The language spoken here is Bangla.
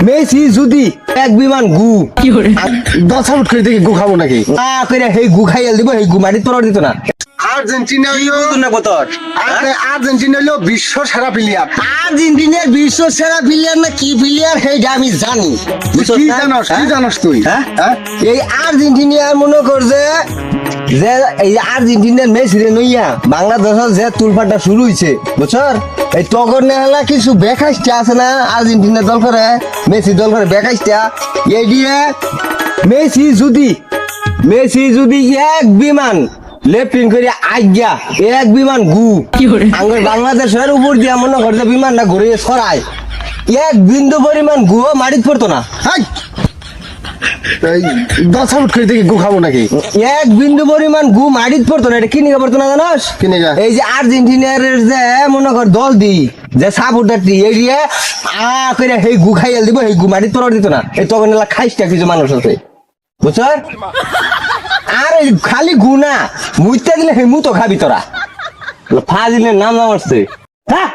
মেসি যদি এক বিমান গু 10 আউট করে দেখি গু খাবো নাকি? করে সেই গু খাইয়াল দিব, সেই গু মাটিত পড়ার দিত না। আর্জেন্টিনা হইলো না কত আর্জেন্টিনা হইলো বিশ্ব সেরা প্লেয়ার। আর্জেন্টিনার বিশ্ব সেরা প্লেয়ার না কি প্লেয়ার সেইটা আমি জানি। কি জানোস তুই? হ্যাঁ? এই আর্জেন্টিনার মনে কর যে এই আর্জেন্টিনার মেসি রে নইয়া বাংলাদেশের যে তুলপাটা শুরু হইছে বুঝছর, এই তগর নেলা কিছু বেকাইস্টা আছে না আর্জেন্টিনা দল করে, মেসি দল করে বেকাইস্টা। এই দিয়ে মেসি যদি এক বিমান লেফটিং করে আজ্ঞা এক বিমান গু আঙ্গুর বাংলাদেশের উপর দিয়া মনে করছে বিমানটা ঘুরে সরাই, এক বিন্দু পরিমাণ গুও মাটিত পড়তো না। হাই, এই 10 আউট করে দেখি গু খাবো নাকি? এক বিন্দু পরিমাণ গু মাটিত পড়তো না। এটা কি নিয়ে পড়তো না জানোস? কি নিগা? এই যে আর্জেন্টিনার যে মনে কর দল দি যে সাপোর্টারটি এরিয়া করে সেই গু খাইয়াল দিব, সেই গু মাটিত পড়ার দিত না। এই তখন এলা খাইসটা কিছু মানুষ আছে বুঝছ। আর এই খালি গু না, মুইতা দিলে সেই মুতো খাবি তোরা। ফাজিলের নাম আসছে। হ্যাঁ